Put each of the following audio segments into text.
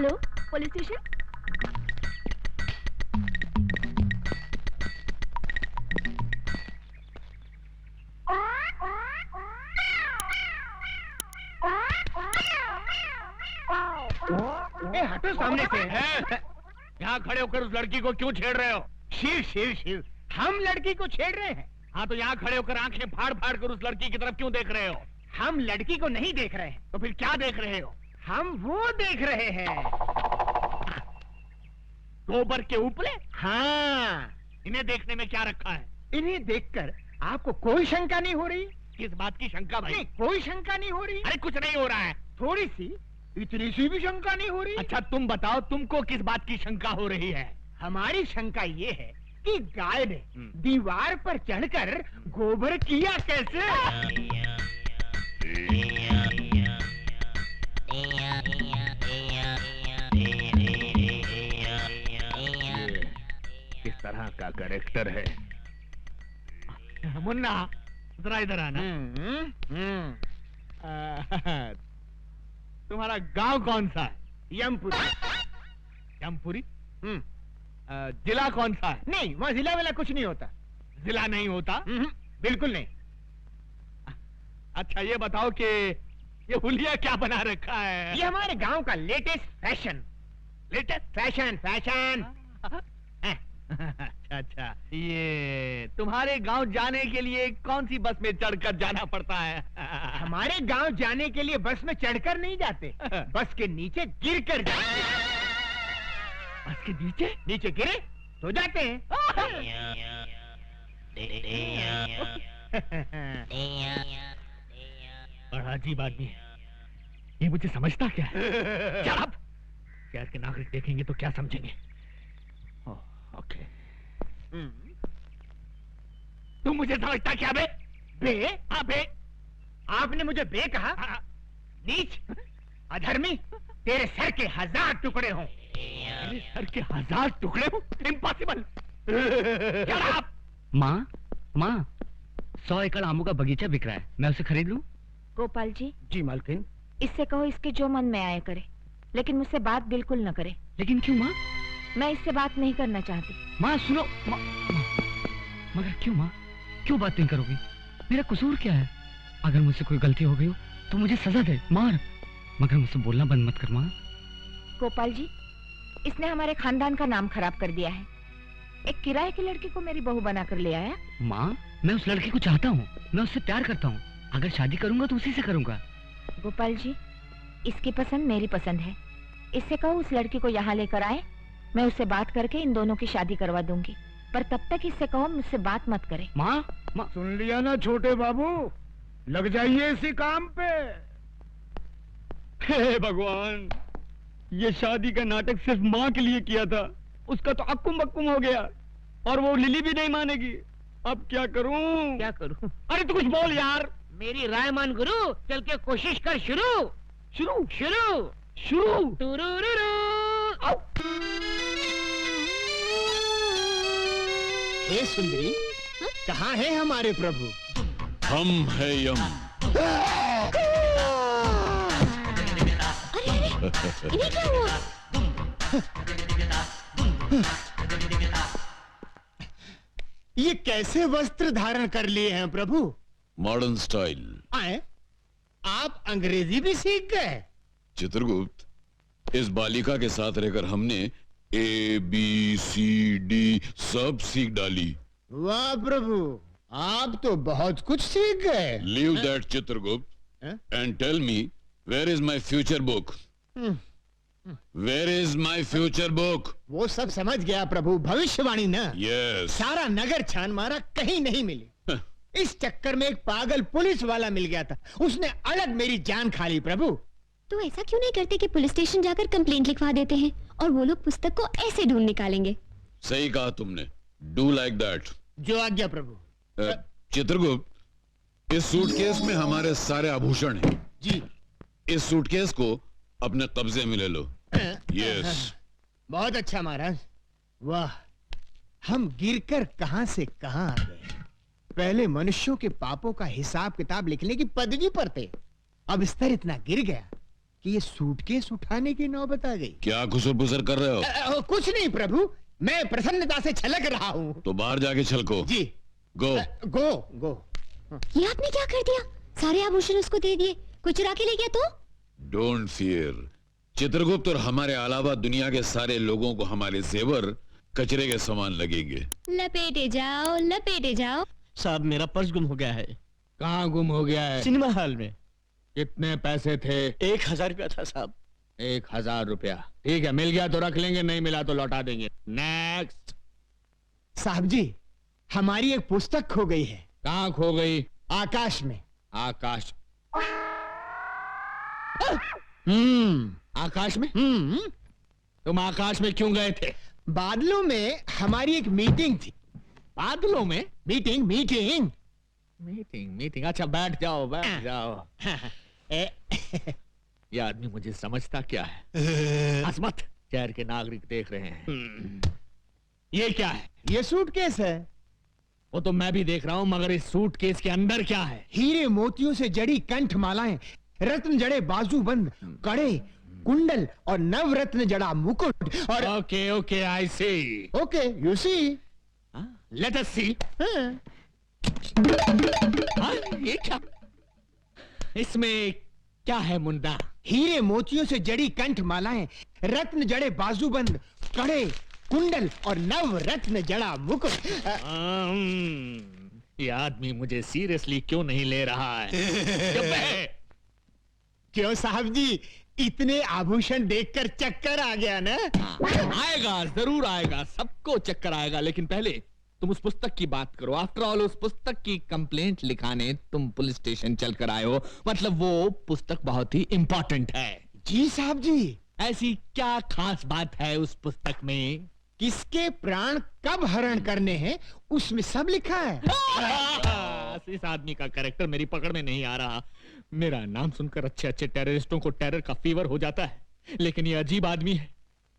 Hello, police station. हटो सामने से। यहाँ खड़े होकर उस लड़की को क्यों छेड़ रहे हो? शिव शिव शिव, हम लड़की को छेड़ रहे हैं। हाँ तो यहाँ खड़े होकर आंखें फाड़ फाड़ कर उस लड़की की तरफ क्यों देख रहे हो? हम लड़की को नहीं देख रहे हैं। तो फिर क्या देख रहे हो? हम वो देख रहे हैं। गोबर के उपले? हाँ। इन्हें देखने में क्या रखा है? इन्हें देखकर आपको कोई शंका नहीं हो रही? किस बात की शंका भाई? नहीं, कोई शंका नहीं हो रही। अरे कुछ नहीं हो रहा है। थोड़ी सी, इतनी सी भी शंका नहीं हो रही। अच्छा तुम बताओ, तुमको किस बात की शंका हो रही है? हमारी शंका ये है कि गाय ने दीवार पर चढ़कर गोबर किया कैसे? किस तरह का कैरेक्टर है? मुन्ना जरा इधर आना। तुम्हारा गांव कौन सा है? यमपुरी। यमपुरी? जिला कौन सा है? नहीं, वहाँ जिला वाला कुछ नहीं होता। जिला नहीं होता? बिल्कुल नहीं। अच्छा ये बताओ कि ये हुलिया क्या बना रखा है? ये हमारे गांव का latest fashion. Latest fashion fashion. अच्छा अच्छा, ये तुम्हारे गांव जाने के लिए कौन सी बस में चढ़कर जाना पड़ता है? हमारे गांव जाने के लिए बस में चढ़कर नहीं जाते, बस के नीचे गिरकर जाते। बस के नीचे? नीचे गिरे तो जाते हैं। बड़ा अजीब आदमी है ये, मुझे समझता क्या है? Shut up! शहर के नागरिक देखेंगे तो क्या समझेंगे? ओके। तुम मुझे समझता क्या बे? बे? हाँ बे। आपने मुझे बे कहा? नीच, अधर्मी, तेरे सर के 1000 टुकड़े हों। मेरे सर के 1000 टुकड़े हो? इम्पॉसिबल। माँ माँ, 100 एकड़ आमों का बगीचा बिक रहा है, मैं उसे खरीद लूं? गोपाल जी। जी मालकिन। इससे कहो इसके जो मन में आया करे, लेकिन मुझसे बात बिल्कुल न करे। लेकिन क्यों माँ? मैं इससे बात नहीं करना चाहती। माँ सुनो, मगर क्यों माँ? क्यों बात नहीं करोगी? मेरा कसूर क्या है? अगर मुझसे कोई गलती हो गई हो तो मुझे सजा दे, मार, मगर मुझसे बोलना बंद मत कर माँ। गोपाल जी, इसने हमारे खानदान का नाम खराब कर दिया है। एक किराए की लड़की को मेरी बहू बनाकर ले आया। माँ, मैं उस लड़की को चाहता हूँ, मैं उससे प्यार करता हूँ। अगर शादी करूंगा तो उसी से करूंगा। गोपाल जी, इसकी पसंद मेरी पसंद है। इससे कहो उस लड़की को यहाँ लेकर आए, मैं उससे बात करके इन दोनों की शादी करवा दूंगी। पर तब तक इससे कहो मुझसे बात मत करे। माँ, सुन लिया ना छोटे बाबू, लग जाइए इसी काम पे। हे भगवान, ये शादी का नाटक सिर्फ माँ के लिए किया था, उसका तो अक्कुम बक्कुम हो गया और वो लिली भी नहीं मानेगी। अब क्या करूं? क्या करूं? अरे तू कुछ बोल यार। मेरी राय मान गुरु, चल के कोशिश कर। शुरू शुरू शुरू शुरू। हे सुंदरी, कहाँ है हमारे प्रभु? हम है यम। अरे इन्हें क्या हुआ? ये कैसे वस्त्र धारण कर लिए हैं प्रभु? Modern style. आए, आप अंग्रेजी भी सीख गए? चित्रगुप्त, इस बालिका के साथ रहकर हमने ABCD सब सीख डाली। वाह प्रभु, आप तो बहुत कुछ सीख गए। Leave that Chitragupta and tell me, where is my future book? Where is my future book? वो सब समझ गया प्रभु, भविष्यवाणी ना। यस। सारा नगर छान मारा, कहीं नहीं मिली। इस चक्कर में एक पागल पुलिस वाला मिल गया था, उसने अलग मेरी जान खा ली प्रभु। तो ऐसा क्यों नहीं करते कि पुलिस स्टेशन जाकर कंप्लेंट लिखवा देते हैं और वो लोग पुस्तक को ऐसे ढूंढ निकालेंगे। सही कहा तुमने, डू लाइक दैट। जो आज्ञा प्रभु। चित्रगुप्त, इस सूटकेस में हमारे सारे आभूषण हैं। जी। इस सूटकेस को अपने कब्जे में ले लो। यस। बहुत अच्छा महाराज। वाह, हम गिरकर कहां से कहां आ गए। पहले मनुष्यों के पापों का हिसाब किताब लिखने की पदवी पर थे, अब स्तर इतना गिर गया कि ये सूटकेस उठाने की नौबत आ गई। क्या खुसर पुसर कर रहे हो? कुछ नहीं प्रभु, मैं प्रसन्नता से छलक रहा हूँ। तो बाहर जाके छलको। जी। गो गो गो। ये आपने क्या कर दिया? सारे आभूषण उसको दे दिए, कोई चुरा के ले गया तो? Don't fear. चित्रगुप्त और हमारे अलावा दुनिया के सारे लोगों को हमारे जेवर कचरे के समान लगेंगे। लपेटे जाओ, लपेटे जाओ। साहब मेरा पर्स गुम हो गया है। कहाँ गुम हो गया है? सिनेमा हॉल में। कितने पैसे थे? 1000 रुपया था साहब। 1000 रुपया। ठीक है, मिल गया तो रख लेंगे, नहीं मिला तो लौटा देंगे। नेक्स्ट। साहब जी, हमारी एक पुस्तक खो गई है। कहाँ खो गई? आकाश में। आकाश? आकाश में? तुम आकाश में क्यों गए थे? बादलों में हमारी एक मीटिंग थी। बादलों में? Meeting meeting. मीटिंग। अच्छा बैठ जाओ, बैठ जाओ। ये आदमी मुझे समझता क्या है? असमत। शहर के नागरिक देख रहे हैं। ये क्या है? ये सूटकेस है। वो तो मैं भी देख रहा हूँ, मगर इस सूटकेस के अंदर क्या है? हीरे मोतियों से जड़ी कंठ मालाएं, रत्न जड़े बाजूबंद, कड़े, कुंडल और नवरत्न जड़ा मुकुट और okay okay, I see. Okay you see. Let us see. ये क्या? इसमें क्या है मुंडा? हीरे मोतियों से जड़ी कंठ मालाएं, रत्न जड़े बाजूबंद, कड़े, कुंडल और नवरत्न जड़ा मुकुट। ये आदमी मुझे सीरियसली क्यों नहीं ले रहा है? क्यों साहब जी, इतने आभूषण देखकर चक्कर आ गया ना? आएगा, जरूर आएगा, सबको चक्कर आएगा, लेकिन पहले तुम उस पुस्तक की बात करो। आफ्टर ऑल उस पुस्तक की कंप्लेंट लिखाने तुम पुलिस स्टेशन चलकर आए हो, मतलब वो पुस्तक बहुत ही इंपॉर्टेंट है। जी साहब जी। ऐसी क्या खास बात है उस पुस्तक में? किसके प्राण कब हरण करने हैं, उसमें सब लिखा है। इस आदमी का कैरेक्टर मेरी पकड़ में नहीं आ रहा। मेरा नाम सुनकर अच्छे अच्छे टेररिस्टों को टेरर का फीवर हो जाता है, लेकिन ये अजीब आदमी है।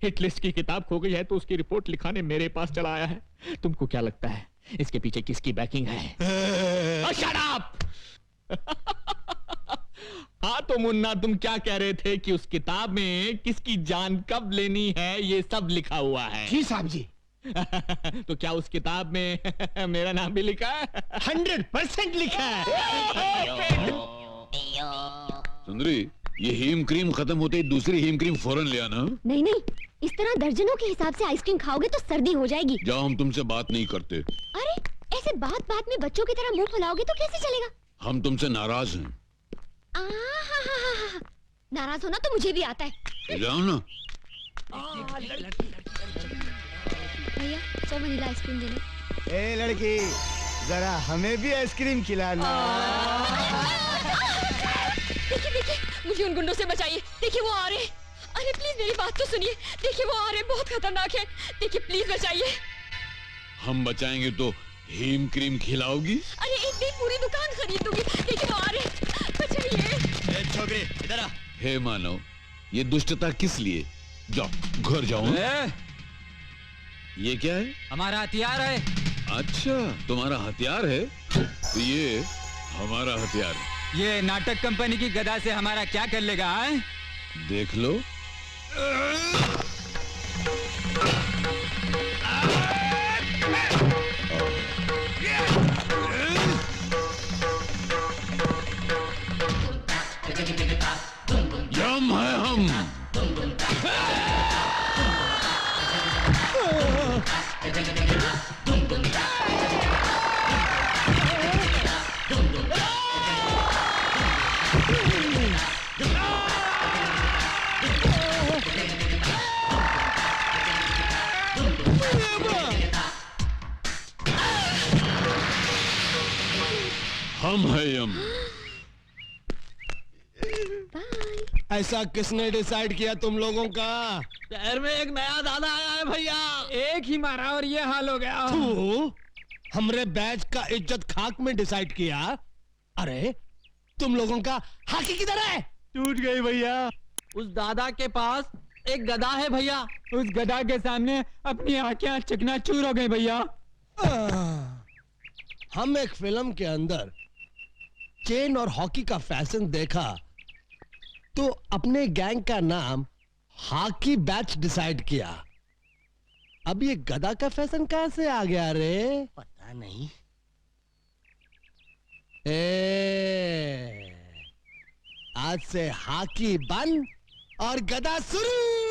हिट लिस्ट की किताब खो गई है तो उसकी रिपोर्ट लिखाने मेरे पास चला आया है। तुमको क्या लगता है इसके पीछे किसकी बैकिंग है? Shut up! हाँ तो मुन्ना, तुम क्या कह रहे थे कि उस किताब में किसकी जान कब लेनी है ये सब लिखा हुआ है? जी साहब जी। तो क्या उस किताब में मेरा नाम भी लिखा है? 100% लिखा है। सुंदरी, ये हीम क्रीम खत्म होते ही दूसरी हीम क्रीम फौरन ले आना। नहीं नहीं, इस तरह दर्जनों के हिसाब से आइसक्रीम खाओगे तो सर्दी हो जाएगी। जाओ, हम तुमसे बात नहीं करते। अरे ऐसे बात बात में बच्चों की तरह मुंह फुलाओगे तो कैसे चलेगा? हम तुमसे नाराज हैं। नाराज होना तो मुझे भी आता है। जाओ ना। भैया 100 वनीला आइसक्रीम देना। ए लड़की, जरा हमें भी आइसक्रीम खिलाना। देखिए देखिए, मुझे उन गुंडों से बचाइए। देखिए वो आ रहे हैं। अरे प्लीज मेरी बात तो सुनिए। देखिए वो आ रहे हैं, बहुत खतरनाक है। देखिए प्लीज बचाइए। हम बचाएंगे तो हीम क्रीम खिलाओगी? अरे एक दिन पूरी दुकान खरीद दूंगी। देखिए वो आ रहे हैं, बचाइए। छोकरी इधर आ। हे मानव, ये दुष्टता किस लिए? जाओ, घर जाओ। ये क्या है? हमारा हथियार है। अच्छा, तुम्हारा हथियार है? तो ये हमारा हथियार है। ये नाटक कंपनी की गदा से हमारा क्या कर लेगा? देख लो। यम है हम। हम है यम। ऐसा किसने डिसाइड किया तुम लोगों का? शहर में एक नया दादा आया है भैया। एक ही मारा और ये हाल हो गया। हमरे बैच का इज्जत खाक में डिसाइड किया। अरे तुम लोगों का हाकी किधर है? टूट गई भैया। उस दादा के पास एक गदा है भैया। उस गधा के सामने अपनी आंखें चकनाचूर हो गई भैया। हम एक फिल्म के अंदर चेन और हॉकी का फैशन देखा तो अपने गैंग का नाम हाकी बैच डिसाइड किया। अब ये गदा का फैशन कहां से आ गया रे? पता नहीं। आज से हाकी बंद और गदा शुरू।